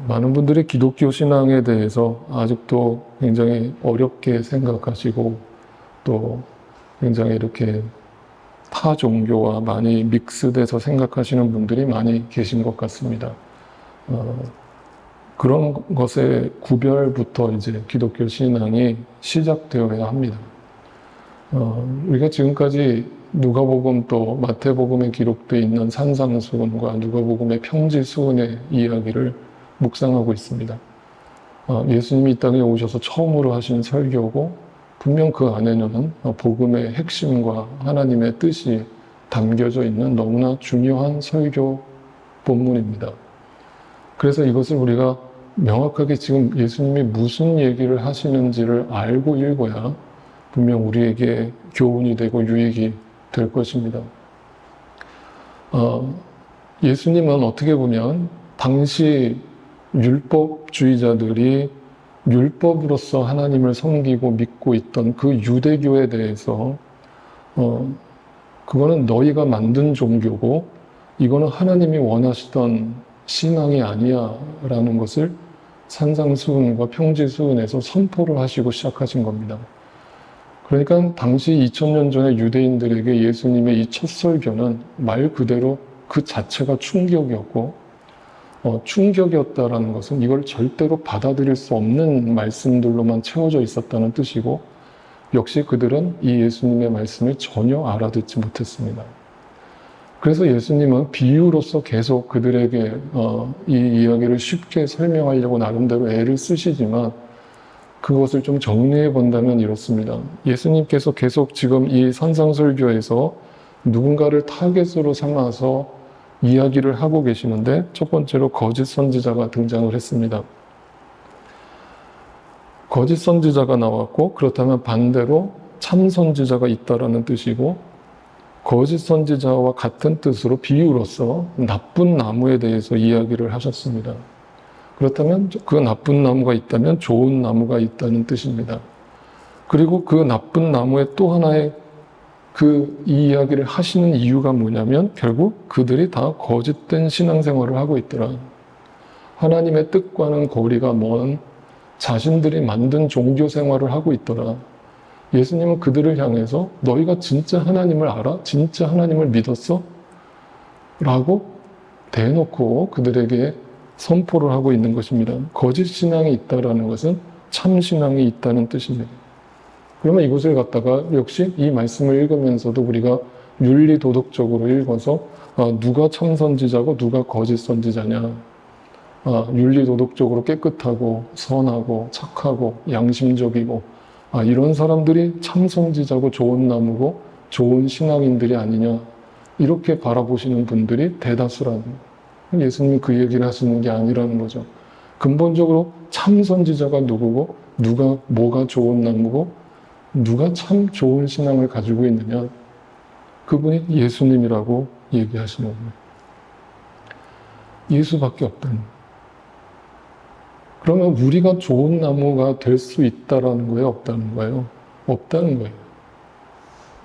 많은 분들이 기독교 신앙에 대해서 아직도 굉장히 어렵게 생각하시고 또 굉장히 이렇게 타 종교와 많이 믹스돼서 생각하시는 분들이 많이 계신 것 같습니다. 그런 것의 구별부터 이제 기독교 신앙이 시작되어야 합니다. 우리가 지금까지 누가복음 또 마태복음에 기록되어 있는 산상수훈과 누가복음의 평지수훈의 이야기를 묵상하고 있습니다. 예수님이 이 땅에 오셔서 처음으로 하신 설교고 분명 그 안에는 복음의 핵심과 하나님의 뜻이 담겨져 있는 너무나 중요한 설교 본문입니다. 그래서 이것을 우리가 명확하게 지금 예수님이 무슨 얘기를 하시는지를 알고 읽어야 분명 우리에게 교훈이 되고 유익이 될 것입니다. 예수님은 어떻게 보면 당시 율법주의자들이 율법으로서 하나님을 섬기고 믿고 있던 그 유대교에 대해서 그거는 너희가 만든 종교고 이거는 하나님이 원하시던 신앙이 아니야 라는 것을 산상수훈과 평지수훈에서 선포를 하시고 시작하신 겁니다. 그러니까 당시 2000년 전의 유대인들에게 예수님의 이 첫 설교는 말 그대로 그 자체가 충격이었고 충격이었다라는 것은 이걸 절대로 받아들일 수 없는 말씀들로만 채워져 있었다는 뜻이고 역시 그들은 이 예수님의 말씀을 전혀 알아듣지 못했습니다. 그래서 예수님은 비유로서 계속 그들에게 이 이야기를 쉽게 설명하려고 나름대로 애를 쓰시지만 그것을 좀 정리해 본다면 이렇습니다. 예수님께서 계속 지금 이 산상설교에서 누군가를 타겟으로 삼아서 이야기를 하고 계시는데 첫 번째로 거짓 선지자가 등장을 했습니다. 거짓 선지자가 나왔고 그렇다면 반대로 참 선지자가 있다라는 뜻이고 거짓 선지자와 같은 뜻으로 비유로서 나쁜 나무에 대해서 이야기를 하셨습니다. 그렇다면 그 나쁜 나무가 있다면 좋은 나무가 있다는 뜻입니다. 그리고 그 나쁜 나무의 또 하나의 이 이야기를 하시는 이유가 뭐냐면 결국 그들이 다 거짓된 신앙생활을 하고 있더라. 하나님의 뜻과는 거리가 먼 자신들이 만든 종교 생활을 하고 있더라. 예수님은 그들을 향해서 너희가 진짜 하나님을 알아? 진짜 하나님을 믿었어? 라고 대놓고 그들에게 선포를 하고 있는 것입니다. 거짓 신앙이 있다라는 것은 참 신앙이 있다는 뜻입니다. 그러면 이것을 갖다가 역시 이 말씀을 읽으면서도 우리가 윤리 도덕적으로 읽어서 누가 참 선지자고 누가 거짓 선지자냐, 윤리 도덕적으로 깨끗하고 선하고 착하고 양심적이고 이런 사람들이 참 선지자고 좋은 나무고 좋은 신앙인들이 아니냐 이렇게 바라보시는 분들이 대다수라는 거예요. 예수님이 그 얘기를 하시는 게 아니라는 거죠. 근본적으로 참 선지자가 누구고 누가 뭐가 좋은 나무고 누가 참 좋은 신앙을 가지고 있느냐 그분이 예수님이라고 얘기하시는 거예요. 예수밖에 없다는 거예요. 그러면 우리가 좋은 나무가 될 수 있다라는 거예요? 없다는 거예요? 없다는 거예요.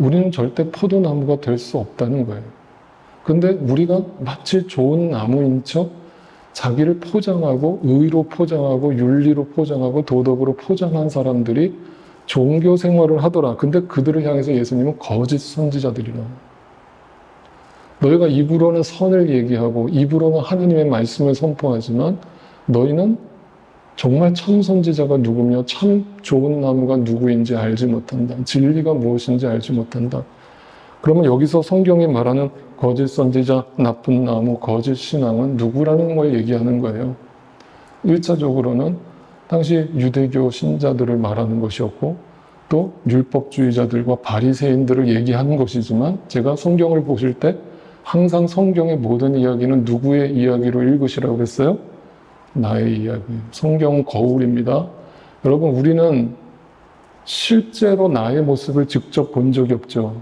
우리는 절대 포도나무가 될 수 없다는 거예요. 근데 우리가 마치 좋은 나무인 척 자기를 포장하고 의로 포장하고 윤리로 포장하고 도덕으로 포장한 사람들이 종교 생활을 하더라. 근데 그들을 향해서 예수님은 거짓 선지자들이라. 너희가 입으로는 선을 얘기하고 입으로는 하나님의 말씀을 선포하지만 너희는 정말 참 선지자가 누구며 참 좋은 나무가 누구인지 알지 못한다. 진리가 무엇인지 알지 못한다. 그러면 여기서 성경이 말하는 거짓 선지자, 나쁜 나무, 거짓 신앙은 누구라는 걸 얘기하는 거예요. 1차적으로는 당시 유대교 신자들을 말하는 것이었고 또 율법주의자들과 바리새인들을 얘기하는 것이지만 제가 성경을 보실 때 항상 성경의 모든 이야기는 누구의 이야기로 읽으시라고 했어요? 나의 이야기. 성경은 거울입니다. 여러분 우리는 실제로 나의 모습을 직접 본 적이 없죠.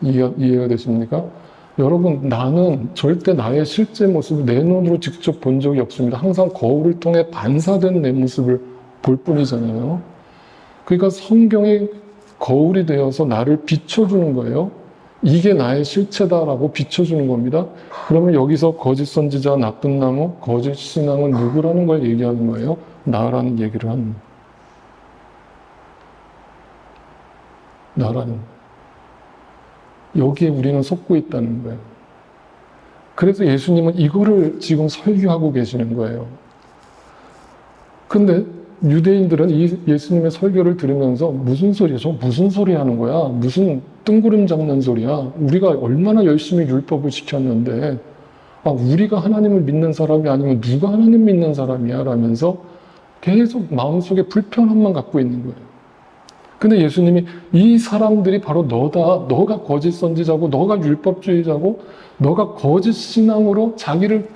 이해가 되십니까? 여러분 나는 절대 나의 실제 모습을 내 눈으로 직접 본 적이 없습니다. 항상 거울을 통해 반사된 내 모습을 볼 뿐이잖아요. 그러니까 성경이 거울이 되어서 나를 비춰주는 거예요. 이게 나의 실체다라고 비춰주는 겁니다. 그러면 여기서 거짓 선지자, 나쁜 나무, 거짓 신앙은 누구라는 걸 얘기하는 거예요? 나라는 얘기를 하는 거예요. 나라는 거예요. 여기에 우리는 속고 있다는 거예요. 그래서 예수님은 이거를 지금 설교하고 계시는 거예요. 근데 유대인들은 이 예수님의 설교를 들으면서 무슨 소리야? 저 무슨 소리 하는 거야? 무슨 뜬구름 잡는 소리야? 우리가 얼마나 열심히 율법을 지켰는데 우리가 하나님을 믿는 사람이 아니면 누가 하나님 믿는 사람이야? 라면서 계속 마음속에 불편함만 갖고 있는 거예요. 근데 예수님이 이 사람들이 바로 너다. 너가 거짓 선지자고 너가 율법주의자고 너가 거짓 신앙으로 자기를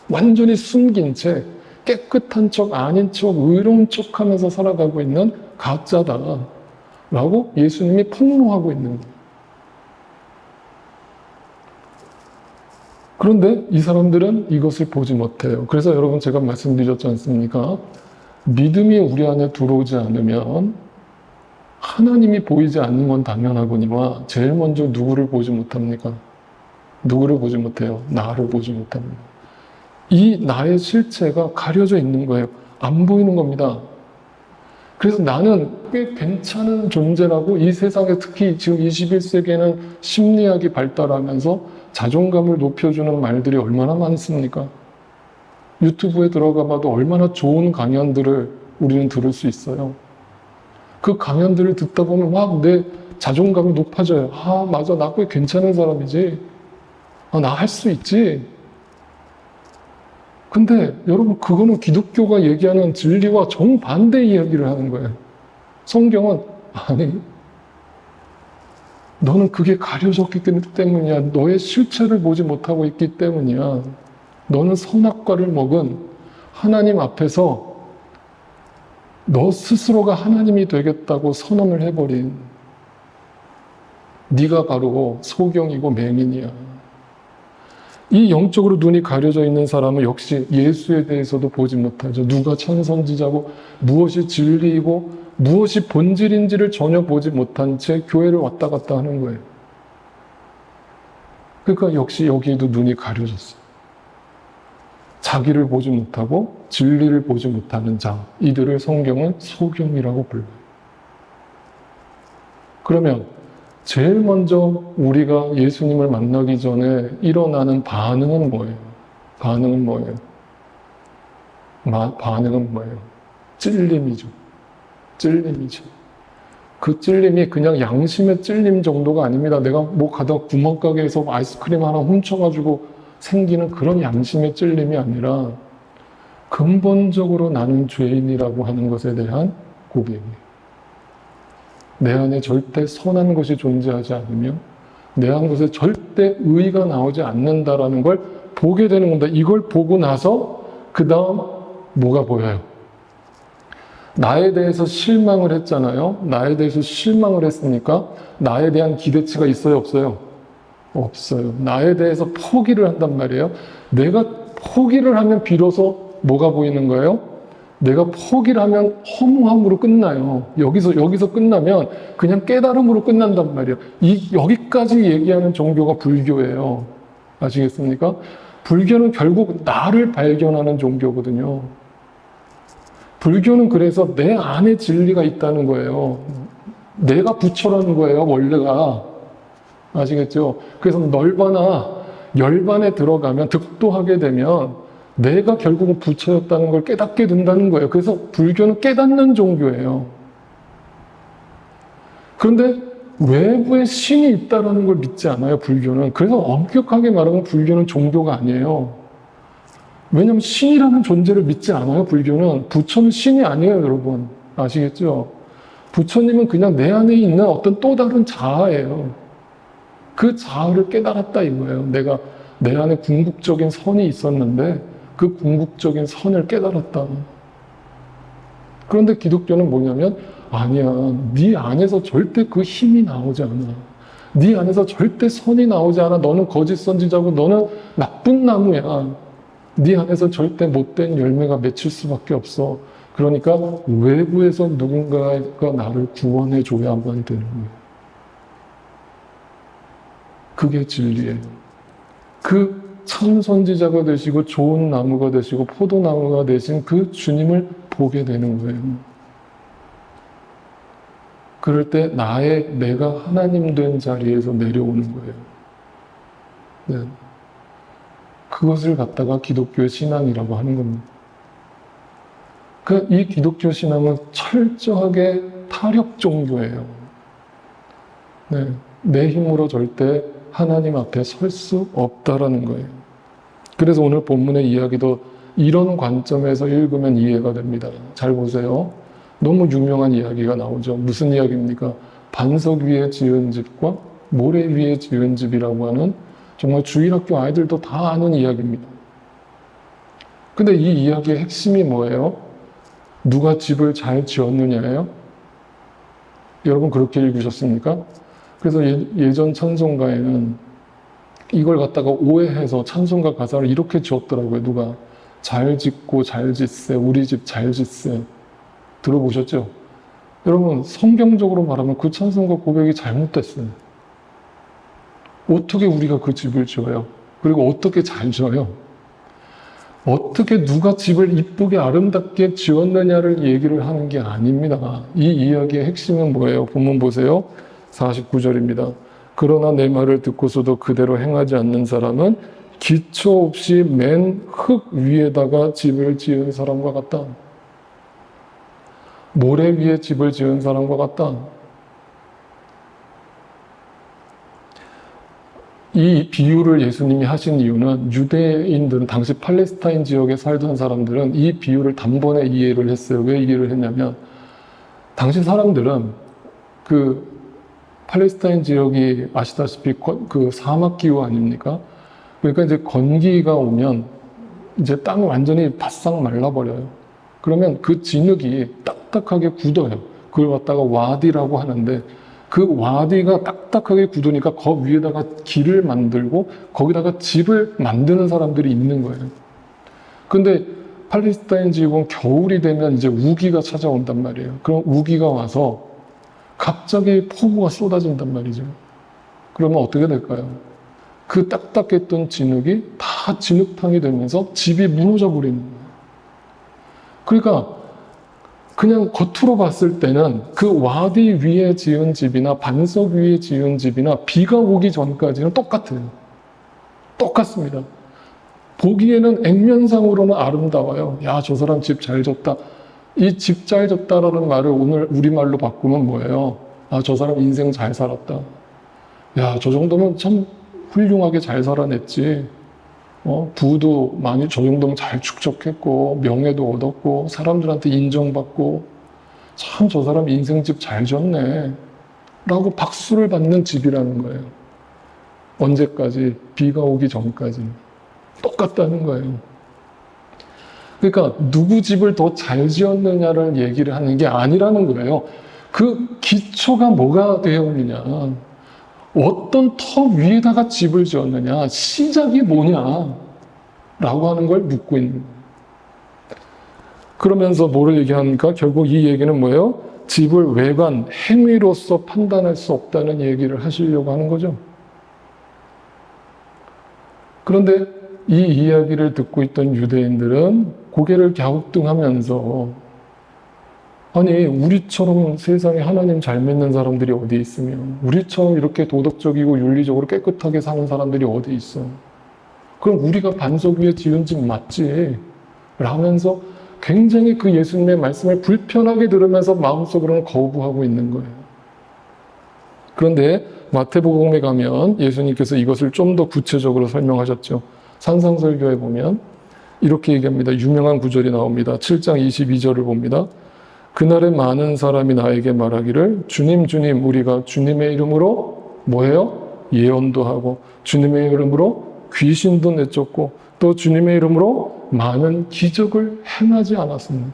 완전히 숨긴 채 깨끗한 척, 아닌 척, 의로운 척 하면서 살아가고 있는 가짜다. 라고 예수님이 폭로하고 있는 거예요. 그런데 이 사람들은 이것을 보지 못해요. 그래서 여러분 제가 말씀드렸지 않습니까? 믿음이 우리 안에 들어오지 않으면 하나님이 보이지 않는 건 당연하거니와 제일 먼저 누구를 보지 못합니까? 누구를 보지 못해요? 나를 보지 못합니다. 이 나의 실체가 가려져 있는 거예요. 안 보이는 겁니다. 그래서 나는 꽤 괜찮은 존재라고 이 세상에 특히 지금 21세기에는 심리학이 발달하면서 자존감을 높여주는 말들이 얼마나 많습니까? 유튜브에 들어가 봐도 얼마나 좋은 강연들을 우리는 들을 수 있어요. 그 강연들을 듣다 보면 막 내 자존감이 높아져요. 맞아. 나 꽤 괜찮은 사람이지. 나 할 수 있지. 근데 여러분 그거는 기독교가 얘기하는 진리와 정반대 이야기를 하는 거예요. 성경은 아니 너는 그게 가려졌기 때문이야. 너의 실체를 보지 못하고 있기 때문이야. 너는 선악과를 먹은 하나님 앞에서 너 스스로가 하나님이 되겠다고 선언을 해버린 네가 바로 소경이고 맹인이야. 이 영적으로 눈이 가려져 있는 사람은 역시 예수에 대해서도 보지 못하죠. 누가 참 선지자고 무엇이 진리이고 무엇이 본질인지를 전혀 보지 못한 채 교회를 왔다 갔다 하는 거예요. 그러니까 역시 여기에도 눈이 가려졌어요. 자기를 보지 못하고 진리를 보지 못하는 자, 이들을 성경은 소경이라고 불러요. 그러면 제일 먼저 우리가 예수님을 만나기 전에 일어나는 반응은 뭐예요? 반응은 뭐예요? 반응은 뭐예요? 찔림이죠. 찔림이죠. 그 찔림이 그냥 양심의 찔림 정도가 아닙니다. 내가 뭐 가다 구멍가게에서 아이스크림 하나 훔쳐가지고 생기는 그런 양심의 찔림이 아니라 근본적으로 나는 죄인이라고 하는 것에 대한 고백이에요. 내 안에 절대 선한 것이 존재하지 않으며 내 안 것에 절대 의가 나오지 않는다라는 걸 보게 되는 겁니다. 이걸 보고 나서 그 다음 뭐가 보여요? 나에 대해서 실망을 했잖아요. 나에 대해서 실망을 했으니까 나에 대한 기대치가 있어요? 없어요? 없어요. 나에 대해서 포기를 한단 말이에요. 내가 포기를 하면 비로소 뭐가 보이는 거예요? 내가 포기를 하면 허무함으로 끝나요. 여기서 끝나면 그냥 깨달음으로 끝난단 말이에요. 여기까지 얘기하는 종교가 불교예요. 아시겠습니까? 불교는 결국 나를 발견하는 종교거든요. 불교는 그래서 내 안에 진리가 있다는 거예요. 내가 부처라는 거예요, 원래가. 아시겠죠? 그래서 널바나 열반에 들어가면 득도하게 되면 내가 결국은 부처였다는 걸 깨닫게 된다는 거예요. 그래서 불교는 깨닫는 종교예요. 그런데 외부에 신이 있다는 걸 믿지 않아요, 불교는. 그래서 엄격하게 말하면 불교는 종교가 아니에요. 왜냐하면 신이라는 존재를 믿지 않아요, 불교는. 부처는 신이 아니에요, 여러분. 아시겠죠? 부처님은 그냥 내 안에 있는 어떤 또 다른 자아예요. 그 자아를 깨달았다 이거예요. 내가 내 안에 궁극적인 선이 있었는데 그 궁극적인 선을 깨달았다. 그런데 기독교는 뭐냐면 아니야. 네 안에서 절대 그 힘이 나오지 않아. 네 안에서 절대 선이 나오지 않아. 너는 거짓 선지자고 너는 나쁜 나무야. 네 안에서 절대 못된 열매가 맺힐 수밖에 없어. 그러니까 외부에서 누군가가 나를 구원해 줘야만 되는 거예요. 그게 진리예요. 그 참 선지자가 되시고 좋은 나무가 되시고 포도나무가 되신 그 주님을 보게 되는 거예요. 그럴 때 내가 하나님 된 자리에서 내려오는 거예요. 네. 그것을 갖다가 기독교의 신앙이라고 하는 겁니다. 이 기독교 신앙은 철저하게 타력 종교예요. 네. 내 힘으로 절대 하나님 앞에 설 수 없다라는 거예요. 그래서 오늘 본문의 이야기도 이런 관점에서 읽으면 이해가 됩니다. 잘 보세요. 너무 유명한 이야기가 나오죠. 무슨 이야기입니까? 반석 위에 지은 집과 모래 위에 지은 집이라고 하는 정말 주일학교 아이들도 다 아는 이야기입니다. 근데 이 이야기의 핵심이 뭐예요? 누가 집을 잘 지었느냐예요? 여러분 그렇게 읽으셨습니까? 그래서 예전 찬송가에는 이걸 갖다가 오해해서 찬송가 가사를 이렇게 지었더라고요. 누가 잘 짓고 잘 짓세, 우리 집 잘 짓세. 들어보셨죠? 여러분 성경적으로 말하면 그 찬송가 고백이 잘못됐어요. 어떻게 우리가 그 집을 지어요? 그리고 어떻게 잘 지어요? 어떻게 누가 집을 이쁘게 아름답게 지었느냐를 얘기를 하는 게 아닙니다. 이 이야기의 핵심은 뭐예요? 본문 보세요. 49절입니다. 그러나 내 말을 듣고서도 그대로 행하지 않는 사람은 기초 없이 맨 흙 위에다가 집을 지은 사람과 같다. 모래 위에 집을 지은 사람과 같다. 이 비유를 예수님이 하신 이유는 유대인들은 당시 팔레스타인 지역에 살던 사람들은 이 비유를 단번에 이해를 했어요. 왜 이해를 했냐면 당시 사람들은 그 팔레스타인 지역이 아시다시피 그 사막 기후 아닙니까? 그러니까 이제 건기가 오면 이제 땅이 완전히 바싹 말라버려요. 그러면 그 진흙이 딱딱하게 굳어요. 그걸 갖다가 와디라고 하는데 그 와디가 딱딱하게 굳으니까 그 위에다가 길을 만들고 거기다가 집을 만드는 사람들이 있는 거예요. 근데 팔레스타인 지역은 겨울이 되면 이제 우기가 찾아온단 말이에요. 그럼 우기가 와서 갑자기 폭우가 쏟아진단 말이죠. 그러면 어떻게 될까요? 그 딱딱했던 진흙이 다 진흙탕이 되면서 집이 무너져 버리는 거예요. 그러니까 그냥 겉으로 봤을 때는 그 와디 위에 지은 집이나 반석 위에 지은 집이나 비가 오기 전까지는 똑같아요. 똑같습니다. 보기에는 액면상으로는 아름다워요. 야, 저 사람 집 잘 졌다. 이 집 잘 졌다라는 말을 오늘 우리말로 바꾸면 뭐예요? 아, 저 사람 인생 잘 살았다. 야, 저 정도면 참 훌륭하게 잘 살아냈지. 부도 많이 저 정도면 잘 축적했고 명예도 얻었고 사람들한테 인정받고 참 저 사람 인생집 잘 졌네 라고 박수를 받는 집이라는 거예요. 언제까지? 비가 오기 전까지. 똑같다는 거예요. 그러니까 누구 집을 더 잘 지었느냐를 얘기를 하는 게 아니라는 거예요. 그 기초가 뭐가 되어 있느냐, 어떤 터 위에다가 집을 지었느냐, 시작이 뭐냐 라고 하는 걸 묻고 있는 거예요. 그러면서 뭐를 얘기하니까 결국 이 얘기는 뭐예요? 집을 외관, 행위로서 판단할 수 없다는 얘기를 하시려고 하는 거죠. 그런데 이 이야기를 듣고 있던 유대인들은 고개를 갸우뚱하면서 아니, 우리처럼 세상에 하나님 잘 믿는 사람들이 어디 있으며 우리처럼 이렇게 도덕적이고 윤리적으로 깨끗하게 사는 사람들이 어디 있어? 그럼 우리가 반석 위에 지은 집 맞지? 라면서 굉장히 그 예수님의 말씀을 불편하게 들으면서 마음속으로는 거부하고 있는 거예요. 그런데 마태복음에 가면 예수님께서 이것을 좀 더 구체적으로 설명하셨죠. 산상설교에 보면 이렇게 얘기합니다. 유명한 구절이 나옵니다. 7장 22절을 봅니다. 그날에 많은 사람이 나에게 말하기를 주님 주님 우리가 주님의 이름으로 뭐해요? 예언도 하고 주님의 이름으로 귀신도 내쫓고 또 주님의 이름으로 많은 기적을 행하지 않았습니다.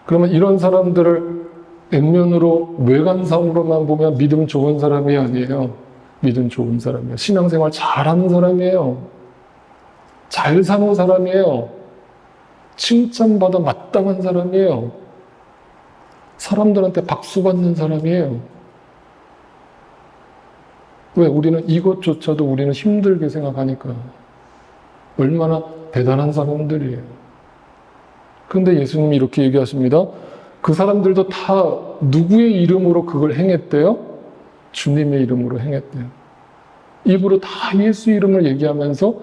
그러면 이런 사람들을 액면으로 외관상으로만 보면 믿음 좋은 사람이 아니에요. 믿음 좋은 사람이에요. 신앙생활 잘하는 사람이에요. 잘 사는 사람이에요. 칭찬받아 마땅한 사람이에요. 사람들한테 박수 받는 사람이에요. 왜? 우리는 이것조차도 우리는 힘들게 생각하니까. 얼마나 대단한 사람들이에요. 그런데 예수님이 이렇게 얘기하십니다. 그 사람들도 다 누구의 이름으로 그걸 행했대요? 주님의 이름으로 행했대요. 입으로 다 예수 이름을 얘기하면서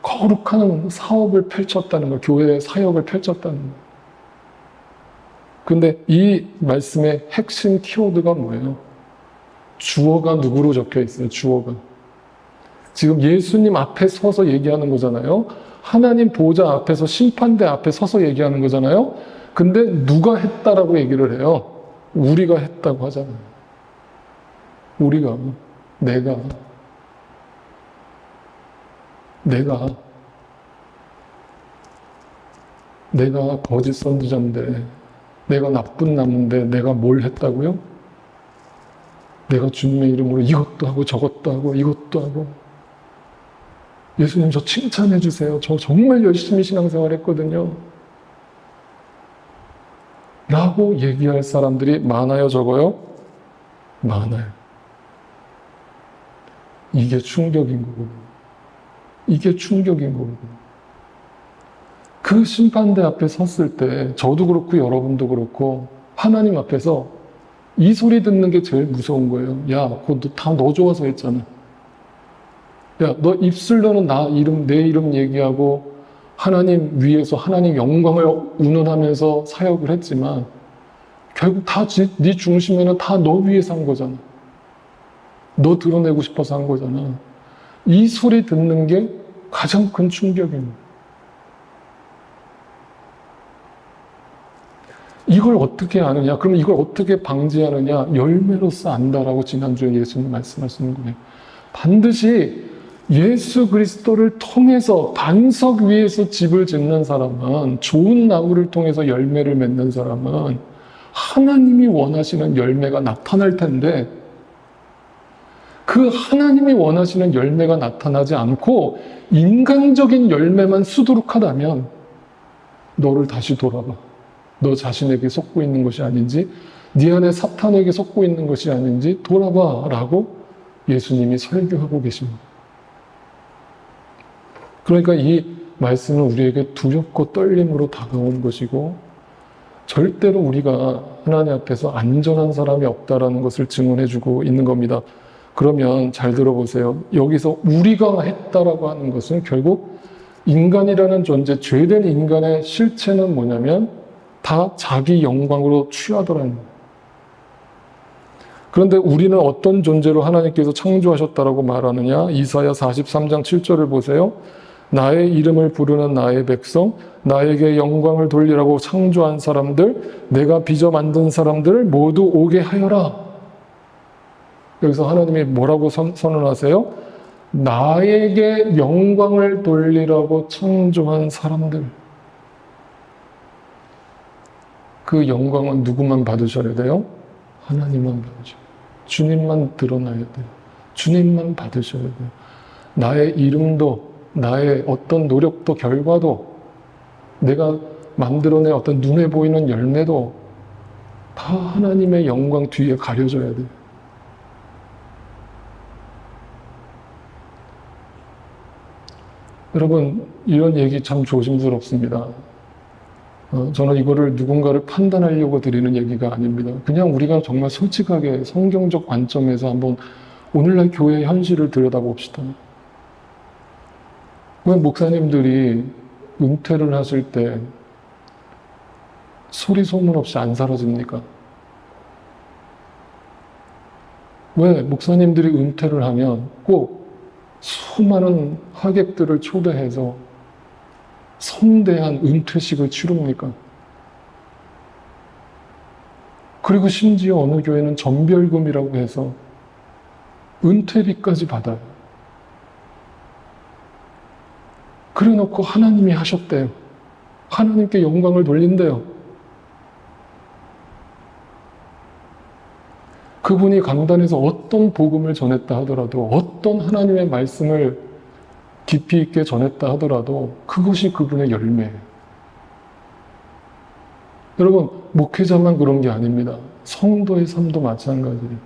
거룩한 사업을 펼쳤다는 거예요. 교회의 사역을 펼쳤다는 거예요. 근데 이 말씀의 핵심 키워드가 뭐예요? 주어가 누구로 적혀 있어요? 주어가. 지금 예수님 앞에 서서 얘기하는 거잖아요. 하나님 보좌 앞에서 심판대 앞에 서서 얘기하는 거잖아요. 근데 누가 했다라고 얘기를 해요? 우리가 했다고 하잖아요. 우리가, 내가 거짓 선지자인데, 내가 나쁜 나무인데 내가 뭘 했다고요? 내가 주님의 이름으로 이것도 하고 저것도 하고 이것도 하고, 예수님 저 칭찬해 주세요. 저 정말 열심히 신앙생활 했거든요. 라고 얘기할 사람들이 많아요, 적어요? 많아요. 이게 충격인 거고. 이게 충격인 거고. 그 심판대 앞에 섰을 때 저도 그렇고 여러분도 그렇고 하나님 앞에서 이 소리 듣는 게 제일 무서운 거예요. 야, 그거 다 너 좋아서 했잖아. 야, 너 입술로는 내 이름 얘기하고 하나님 위에서 하나님 영광을 운운하면서 사역을 했지만 결국 다 네 중심에는 다 너 위해서 한 거잖아. 너 드러내고 싶어서 한 거잖아. 이 소리 듣는 게 가장 큰 충격입니다. 이걸 어떻게 아느냐? 그럼 이걸 어떻게 방지하느냐? 열매로서 안다라고 지난주에 예수님 말씀하시는 거예요. 반드시 예수 그리스도를 통해서 반석 위에서 집을 짓는 사람은, 좋은 나무를 통해서 열매를 맺는 사람은 하나님이 원하시는 열매가 나타날 텐데, 그 하나님이 원하시는 열매가 나타나지 않고 인간적인 열매만 수두룩하다면 너를 다시 돌아봐. 너 자신에게 속고 있는 것이 아닌지, 네 안에 사탄에게 속고 있는 것이 아닌지 돌아봐 라고 예수님이 설교하고 계십니다. 그러니까 이 말씀은 우리에게 두렵고 떨림으로 다가온 것이고, 절대로 우리가 하나님 앞에서 안전한 사람이 없다라는 것을 증언해주고 있는 겁니다. 그러면 잘 들어보세요. 여기서 우리가 했다라고 하는 것은 결국 인간이라는 존재, 죄된 인간의 실체는 뭐냐면 다 자기 영광으로 취하더라는 거예요. 그런데 우리는 어떤 존재로 하나님께서 창조하셨다라고 말하느냐? 이사야 43장 7절을 보세요. 나의 이름을 부르는 나의 백성, 나에게 영광을 돌리라고 창조한 사람들, 내가 빚어 만든 사람들을 모두 오게 하여라. 여기서 하나님이 뭐라고 선언하세요? 나에게 영광을 돌리라고 창조한 사람들. 그 영광은 누구만 받으셔야 돼요? 하나님만 받으셔야 돼요. 주님만 드러나야 돼요. 주님만 받으셔야 돼요. 나의 이름도, 나의 어떤 노력도, 결과도, 내가 만들어낸 어떤 눈에 보이는 열매도 다 하나님의 영광 뒤에 가려져야 돼요. 여러분, 이런 얘기 참 조심스럽습니다. 저는 이거를 누군가를 판단하려고 드리는 얘기가 아닙니다. 그냥 우리가 정말 솔직하게 성경적 관점에서 한번 오늘날 교회의 현실을 들여다봅시다. 왜 목사님들이 은퇴를 하실 때 소리 소문 없이 안 사라집니까? 왜 목사님들이 은퇴를 하면 꼭 수많은 하객들을 초대해서 성대한 은퇴식을 치릅니까? 그리고 심지어 어느 교회는 전별금이라고 해서 은퇴비까지 받아요. 그래 놓고 하나님이 하셨대요. 하나님께 영광을 돌린대요. 그분이 강단에서 어떤 복음을 전했다 하더라도, 어떤 하나님의 말씀을 깊이 있게 전했다 하더라도 그것이 그분의 열매예요. 여러분, 목회자만 그런 게 아닙니다. 성도의 삶도 마찬가지예요.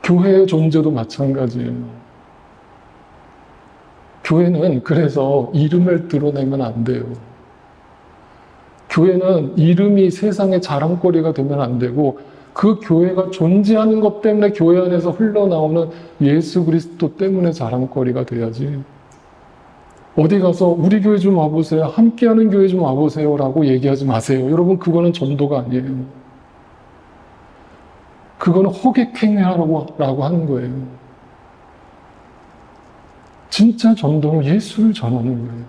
교회의 존재도 마찬가지예요. 교회는 그래서 이름을 드러내면 안 돼요. 교회는 이름이 세상의 자랑거리가 되면 안 되고, 그 교회가 존재하는 것 때문에 교회 안에서 흘러나오는 예수 그리스도 때문에 자랑거리가 돼야지. 어디 가서 우리 교회 좀 와보세요, 함께하는 교회 좀 와보세요 라고 얘기하지 마세요. 여러분, 그거는 전도가 아니에요. 그거는 호객행위라고 하는 거예요. 진짜 전도는 예수를 전하는 거예요.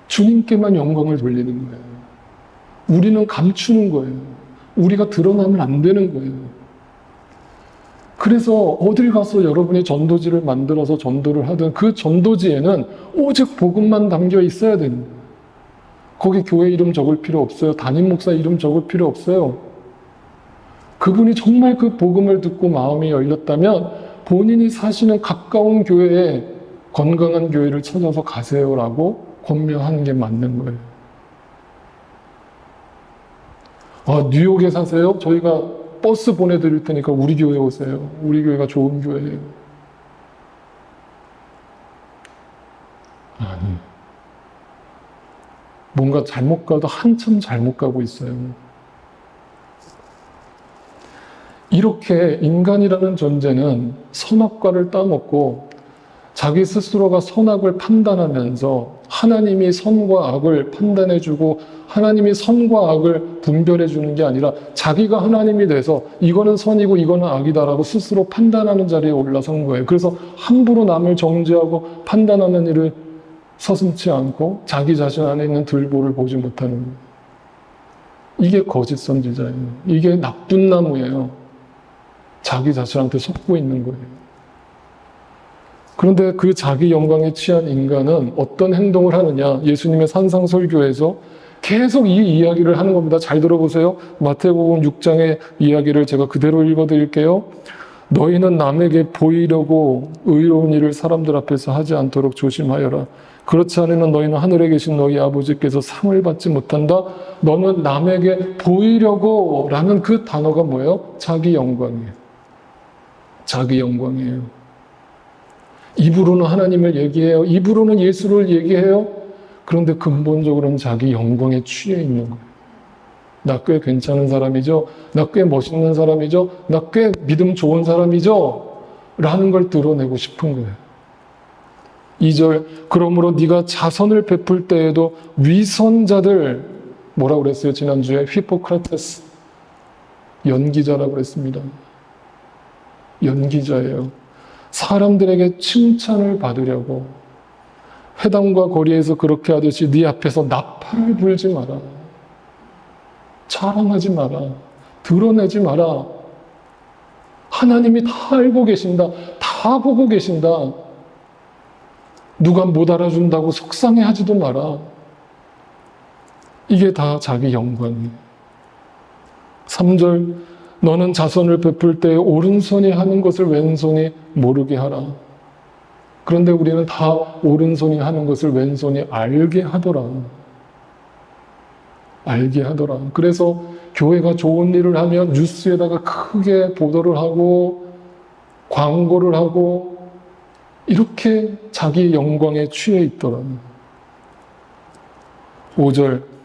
주님께만 영광을 돌리는 거예요. 우리는 감추는 거예요. 우리가 드러나면 안 되는 거예요. 그래서 어딜 가서 여러분이 전도지를 만들어서 전도를 하든 그 전도지에는 오직 복음만 담겨 있어야 되는 거예요. 거기 교회 이름 적을 필요 없어요. 담임 목사 이름 적을 필요 없어요. 그분이 정말 그 복음을 듣고 마음이 열렸다면 본인이 사시는 가까운 교회에 건강한 교회를 찾아서 가세요라고 권면하는 게 맞는 거예요. 뉴욕에 사세요? 저희가 버스 보내드릴 테니까 우리 교회 오세요. 우리 교회가 좋은 교회예요. 아니, 뭔가 잘못 가도 한참 잘못 가고 있어요. 이렇게 인간이라는 존재는 선악과를 따먹고 자기 스스로가 선악을 판단하면서 하나님이 선과 악을 판단해주고 하나님이 선과 악을 분별해주는 게 아니라 자기가 하나님이 돼서 이거는 선이고 이거는 악이다라고 스스로 판단하는 자리에 올라선 거예요. 그래서 함부로 남을 정죄하고 판단하는 일을 서슴지 않고 자기 자신 안에 있는 들보를 보지 못하는 거예요. 이게 거짓 선지자예요. 이게 나쁜 나무예요. 자기 자신한테 속고 있는 거예요. 그런데 그 자기 영광에 취한 인간은 어떤 행동을 하느냐? 예수님의 산상설교에서 계속 이 이야기를 하는 겁니다. 잘 들어보세요. 마태복음 6장의 이야기를 제가 그대로 읽어드릴게요. 너희는 남에게 보이려고 의로운 일을 사람들 앞에서 하지 않도록 조심하여라. 그렇지 않으면 너희는 하늘에 계신 너희 아버지께서 상을 받지 못한다. 너는 남에게 보이려고 라는 그 단어가 뭐예요? 자기 영광이에요. 자기 영광이에요. 입으로는 하나님을 얘기해요. 입으로는 예수를 얘기해요. 그런데 근본적으로는 자기 영광에 취해 있는 거예요. 나 꽤 괜찮은 사람이죠. 나 꽤 멋있는 사람이죠. 나 꽤 믿음 좋은 사람이죠. 라는 걸 드러내고 싶은 거예요. 2절, 그러므로 네가 자선을 베풀 때에도 위선자들, 뭐라고 그랬어요? 지난주에 히포크라테스, 연기자라고 그랬습니다. 연기자예요. 사람들에게 칭찬을 받으려고 회당과 거리에서 그렇게 하듯이 네 앞에서 나팔을 불지 마라. 자랑하지 마라. 드러내지 마라. 하나님이 다 알고 계신다. 다 보고 계신다. 누가 못 알아준다고 속상해하지도 마라. 이게 다 자기 영광이에요. 3절, 너는 자선을 베풀 때 오른손이 하는 것을 왼손이 모르게 하라. 그런데 우리는 다 오른손이 하는 것을 왼손이 알게 하더라. 알게 하더라. 그래서 교회가 좋은 일을 하면 뉴스에다가 크게 보도를 하고 광고를 하고 이렇게 자기 영광에 취해 있더라. 5절,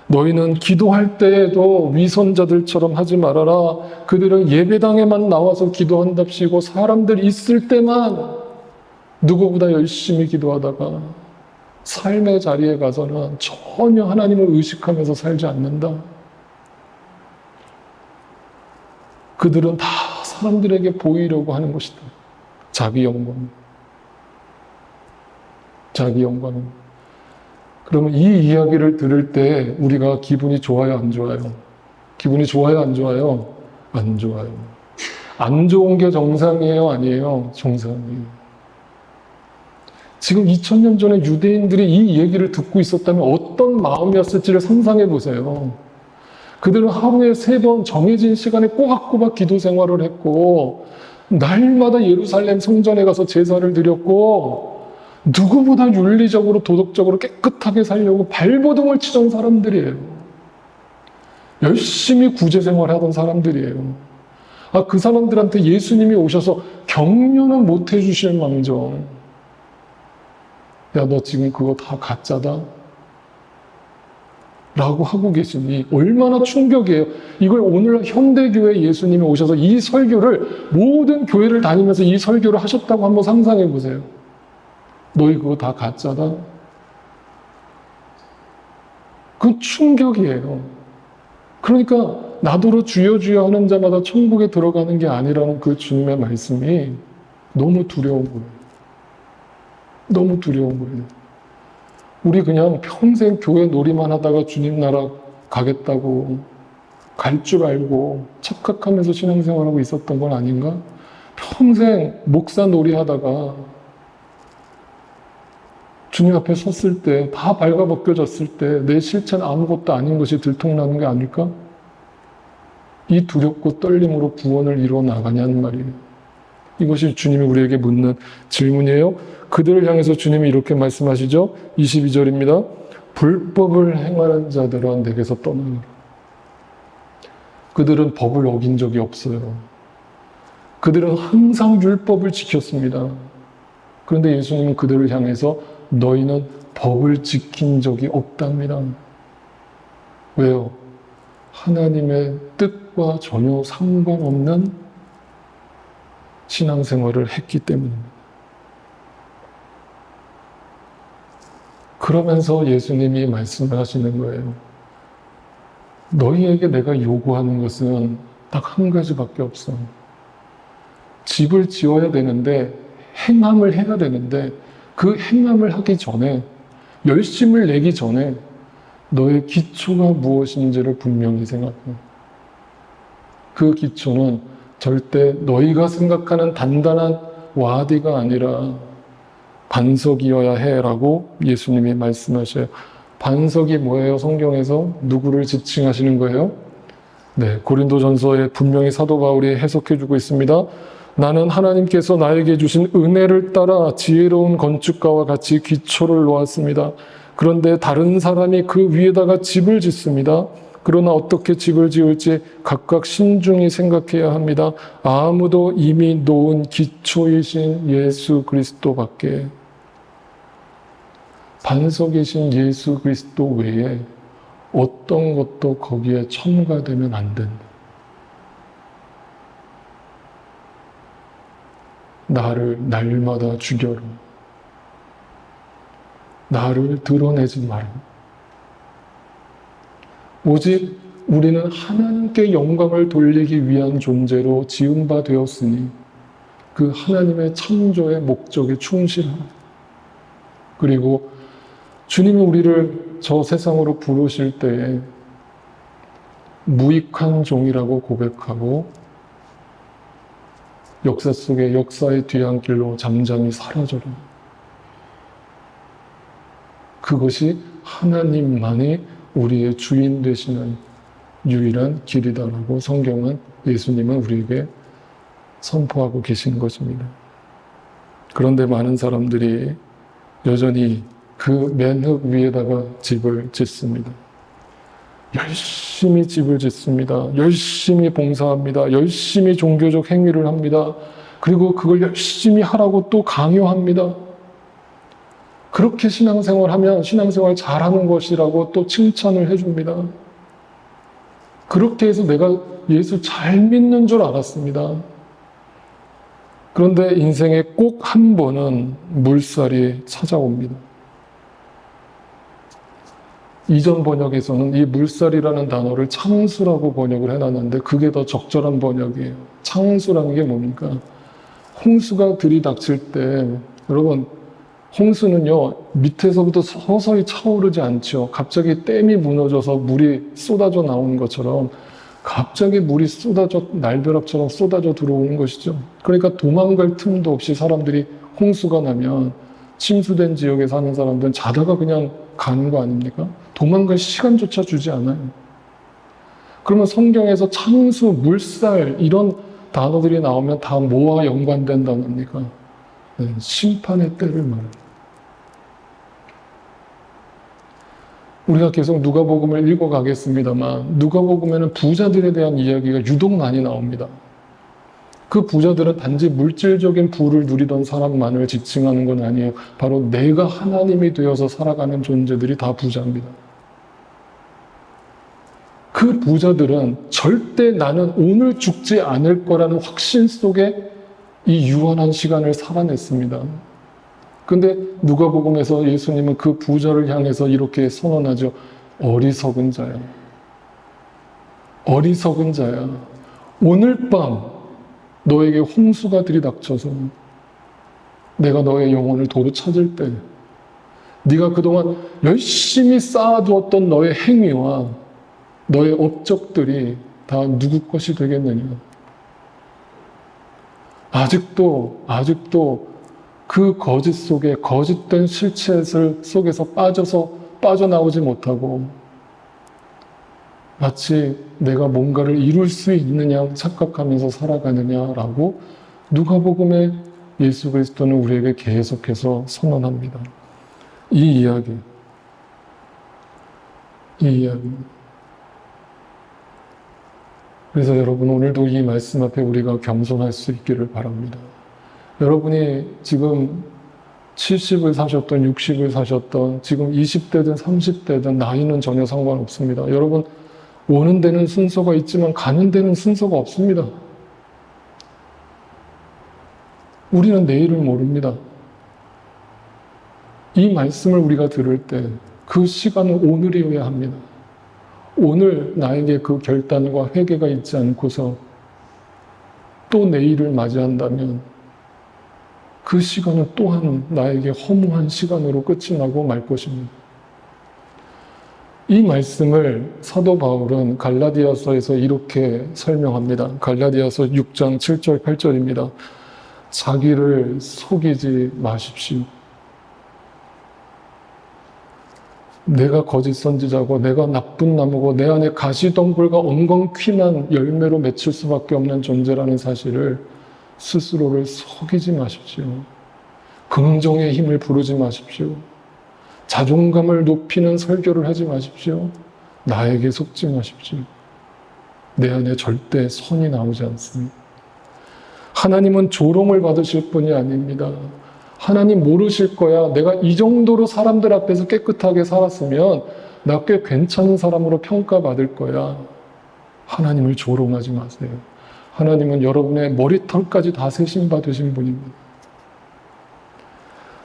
너희는 기도할 때에도 위선자들처럼 하지 말아라. 그들은 예배당에만 나와서 기도한답시고 사람들 있을 때만 누구보다 열심히 기도하다가 삶의 자리에 가서는 전혀 하나님을 의식하면서 살지 않는다. 그들은 다 사람들에게 보이려고 하는 것이다. 자기 영광. 자기 영광. 그러면 이 이야기를 들을 때 우리가 기분이 좋아요, 안 좋아요? 기분이 좋아요, 안 좋아요? 안 좋아요. 안 좋은 게 정상이에요, 아니에요? 정상이에요. 지금 2000년 전에 유대인들이 이 얘기를 듣고 있었다면 어떤 마음이었을지를 상상해 보세요. 그들은 하루에 3번 정해진 시간에 꼬박꼬박 기도 생활을 했고 날마다 예루살렘 성전에 가서 제사를 드렸고 누구보다 윤리적으로 도덕적으로 깨끗하게 살려고 발버둥을 치던 사람들이에요. 열심히 구제 생활하던 사람들이에요. 그 사람들한테 예수님이 오셔서 격려는 못 해주실 망정, 야, 너 지금 그거 다 가짜다? 라고 하고 계시니 얼마나 충격이에요. 이걸 오늘 현대교회 예수님이 오셔서 이 설교를 모든 교회를 다니면서 이 설교를 하셨다고 한번 상상해 보세요. 너희 그거 다 가짜다? 그건 충격이에요. 그러니까 나더러 주여 주여 하는 자마다 천국에 들어가는 게 아니라는 그 주님의 말씀이 너무 두려운 거예요. 너무 두려운 거예요. 우리 그냥 평생 교회 놀이만 하다가 주님 나라 가겠다고 갈 줄 알고 착각하면서 신앙생활하고 있었던 건 아닌가? 평생 목사 놀이 하다가 주님 앞에 섰을 때 다 발가벗겨졌을 때 내 실체는 아무것도 아닌 것이 들통나는 게 아닐까? 이 두렵고 떨림으로 구원을 이루어 나가냐는 말이에요. 이것이 주님이 우리에게 묻는 질문이에요. 그들을 향해서 주님이 이렇게 말씀하시죠. 22절입니다. 불법을 행하는 자들은 내게서 떠나가라. 그들은 법을 어긴 적이 없어요. 그들은 항상 율법을 지켰습니다. 그런데 예수님은 그들을 향해서 너희는 법을 지킨 적이 없답니다. 왜요? 하나님의 뜻과 전혀 상관없는 신앙생활을 했기 때문입니다. 그러면서 예수님이 말씀을 하시는 거예요. 너희에게 내가 요구하는 것은 딱 한 가지밖에 없어. 집을 지어야 되는데, 행함을 해야 되는데, 그 행함을 하기 전에, 열심을 내기 전에 너의 기초가 무엇인지를 분명히 생각해. 그 기초는 절대 너희가 생각하는 단단한 와디가 아니라 반석이어야 해라고 예수님이 말씀하셔요. 반석이 뭐예요? 성경에서 누구를 지칭하시는 거예요? 네, 고린도전서에 분명히 사도 바울이 해석해주고 있습니다. 나는 하나님께서 나에게 주신 은혜를 따라 지혜로운 건축가와 같이 기초를 놓았습니다. 그런데 다른 사람이 그 위에다가 집을 짓습니다. 그러나 어떻게 집을 지을지 각각 신중히 생각해야 합니다. 아무도 이미 놓은 기초이신 예수 그리스도밖에, 반석이신 예수 그리스도 외에 어떤 것도 거기에 첨가되면 안 된다. 나를 날마다 죽여라. 나를 드러내지 마라. 오직 우리는 하나님께 영광을 돌리기 위한 존재로 지은 바 되었으니 그 하나님의 창조의 목적에 충실하라. 그리고 주님이 우리를 저 세상으로 부르실 때에 무익한 종이라고 고백하고 역사 속에 역사의 뒤안길로 잠잠히 사라져라. 그것이 하나님만이 우리의 주인 되시는 유일한 길이다라고 성경은, 예수님은 우리에게 선포하고 계신 것입니다. 그런데 많은 사람들이 여전히 그 맨흙 위에다가 집을 짓습니다. 열심히 집을 짓습니다. 열심히 봉사합니다. 열심히 종교적 행위를 합니다. 그리고 그걸 열심히 하라고 또 강요합니다. 그렇게 신앙생활하면 신앙생활 잘하는 것이라고 또 칭찬을 해줍니다. 그렇게 해서 내가 예수 잘 믿는 줄 알았습니다. 그런데 인생에 꼭 한 번은 물살이 찾아옵니다. 이전 번역에서는 이 물살이라는 단어를 창수라고 번역을 해놨는데 그게 더 적절한 번역이에요. 창수라는 게 뭡니까? 홍수가 들이닥칠 때, 여러분, 홍수는요, 밑에서부터 서서히 차오르지 않죠. 갑자기 댐이 무너져서 물이 쏟아져 나오는 것처럼 갑자기 물이 날벼락처럼 쏟아져 들어오는 것이죠. 그러니까 도망갈 틈도 없이 사람들이, 홍수가 나면 침수된 지역에 사는 사람들은 자다가 그냥 가는 거 아닙니까? 도망갈 시간조차 주지 않아요. 그러면 성경에서 창수, 물살 이런 단어들이 나오면 다 뭐와 연관된 단어입니까? 네, 심판의 때를 말해요. 우리가 계속 누가복음을 읽어가겠습니다만 누가복음에는 부자들에 대한 이야기가 유독 많이 나옵니다. 그 부자들은 단지 물질적인 부를 누리던 사람만을 지칭하는 건 아니에요. 바로 내가 하나님이 되어서 살아가는 존재들이 다 부자입니다. 그 부자들은 절대 나는 오늘 죽지 않을 거라는 확신 속에 이 유한한 시간을 살아냈습니다. 근데 누가복음에서 예수님은 그 부자를 향해서 이렇게 선언하죠. 어리석은 자야. 어리석은 자야. 오늘 밤 너에게 홍수가 들이닥쳐서 내가 너의 영혼을 도로 찾을 때 네가 그동안 열심히 쌓아두었던 너의 행위와 너의 업적들이 다 누구 것이 되겠느냐. 아직도 그 거짓 속에 거짓된 실체 속에서 빠져나오지 못하고 마치 내가 뭔가를 이룰 수 있느냐 착각하면서 살아가느냐라고 누가복음의 예수 그리스도는 우리에게 계속해서 선언합니다. 이 이야기. 그래서 여러분 오늘도 이 말씀 앞에 우리가 겸손할 수 있기를 바랍니다. 여러분이 지금 70을 사셨던 60을 사셨던 지금 20대든 30대든 나이는 전혀 상관없습니다. 여러분 오는 데는 순서가 있지만 가는 데는 순서가 없습니다. 우리는 내일을 모릅니다. 이 말씀을 우리가 들을 때 그 시간은 오늘이어야 합니다. 오늘 나에게 그 결단과 회개가 있지 않고서 또 내일을 맞이한다면 그 시간은 또한 나에게 허무한 시간으로 끝이 나고 말 것입니다. 이 말씀을 사도 바울은 갈라디아서에서 이렇게 설명합니다. 갈라디아서 6장 7절 8절입니다. 자기를 속이지 마십시오. 내가 거짓 선지자고 내가 나쁜 나무고 내 안에 가시덤불과 엉겅퀴난 열매로 맺힐 수밖에 없는 존재라는 사실을 스스로를 속이지 마십시오. 긍정의 힘을 부르지 마십시오. 자존감을 높이는 설교를 하지 마십시오. 나에게 속지 마십시오. 내 안에 절대 선이 나오지 않습니다. 하나님은 조롱을 받으실 분이 아닙니다. 하나님 모르실 거야. 내가 이 정도로 사람들 앞에서 깨끗하게 살았으면 나 꽤 괜찮은 사람으로 평가받을 거야. 하나님을 조롱하지 마세요. 하나님은 여러분의 머리털까지 다 세심받으신 분입니다.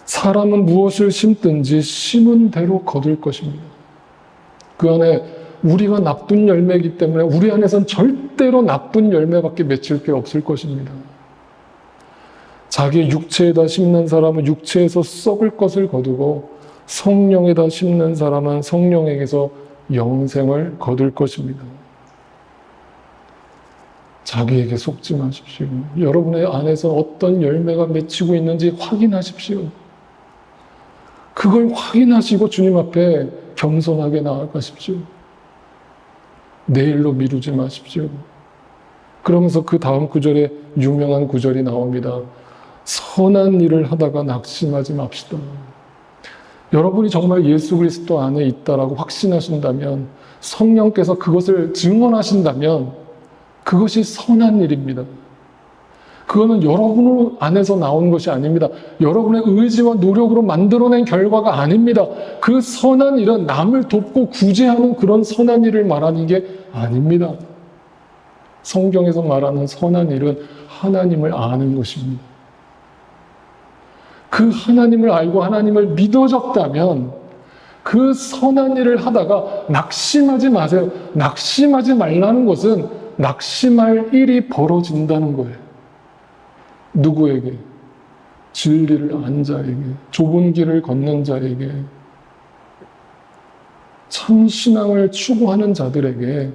사람은 무엇을 심든지 심은 대로 거둘 것입니다. 그 안에 우리가 나쁜 열매이기 때문에 우리 안에선 절대로 나쁜 열매밖에 맺힐 게 없을 것입니다. 자기 육체에다 심는 사람은 육체에서 썩을 것을 거두고 성령에다 심는 사람은 성령에게서 영생을 거둘 것입니다. 자기에게 속지 마십시오. 여러분의 안에서 어떤 열매가 맺히고 있는지 확인하십시오. 그걸 확인하시고 주님 앞에 겸손하게 나아가십시오. 내일로 미루지 마십시오. 그러면서 그 다음 구절에 유명한 구절이 나옵니다. 선한 일을 하다가 낙심하지 맙시다. 여러분이 정말 예수 그리스도 안에 있다라고 확신하신다면, 성령께서 그것을 증언하신다면 그것이 선한 일입니다. 그거는 여러분 안에서 나온 것이 아닙니다. 여러분의 의지와 노력으로 만들어낸 결과가 아닙니다. 그 선한 일은 남을 돕고 구제하는 그런 선한 일을 말하는 게 아닙니다. 성경에서 말하는 선한 일은 하나님을 아는 것입니다. 그 하나님을 알고 하나님을 믿어졌다면 그 선한 일을 하다가 낙심하지 마세요. 낙심하지 말라는 것은 낙심할 일이 벌어진다는 거예요. 누구에게? 진리를 안 자에게, 좁은 길을 걷는 자에게, 참 신앙을 추구하는 자들에게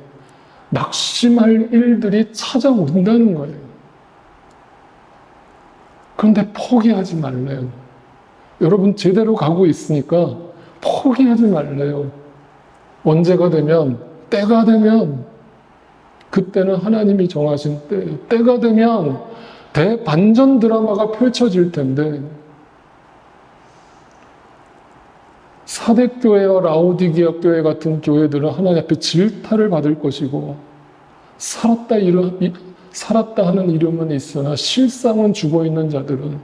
낙심할 일들이 찾아온다는 거예요. 그런데 포기하지 말래요. 여러분 제대로 가고 있으니까 포기하지 말래요. 언제가 되면, 때가 되면, 그때는 하나님이 정하신 때가 되면 대반전 드라마가 펼쳐질 텐데, 사대교회와 라오디게아 교회 같은 교회들은 하나님 앞에 질타를 받을 것이고, 살았다 하는 이름은 있으나 실상은 죽어있는 자들은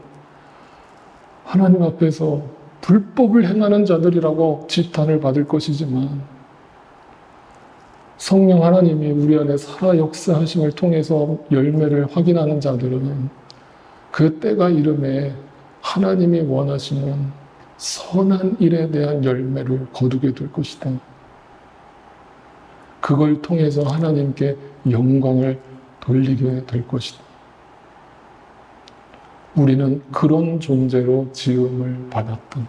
하나님 앞에서 불법을 행하는 자들이라고 지탄을 받을 것이지만, 성령 하나님이 우리 안에 살아 역사하심을 통해서 열매를 확인하는 자들은 그 때가 이름에 하나님이 원하시는 선한 일에 대한 열매를 거두게 될 것이다. 그걸 통해서 하나님께 영광을 돌리게 될 것이다. 우리는 그런 존재로 지음을 받았다.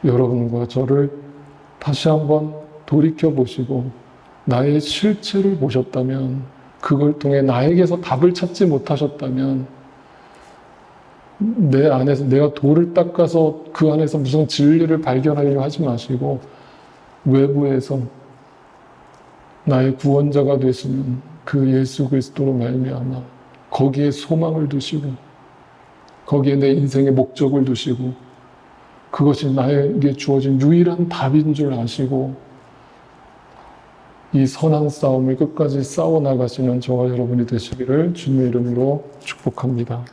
여러분과 저를 다시 한번 돌이켜보시고 나의 실체를 보셨다면, 그걸 통해 나에게서 답을 찾지 못하셨다면, 내 안에서 내가 돌을 닦아서 그 안에서 무슨 진리를 발견하려고 하지 마시고 외부에서 나의 구원자가 되시는 그 예수 그리스도로 말미암아 거기에 소망을 두시고 거기에 내 인생의 목적을 두시고 그것이 나에게 주어진 유일한 답인 줄 아시고 이 선한 싸움을 끝까지 싸워나가시는 저와 여러분이 되시기를 주님의 이름으로 축복합니다.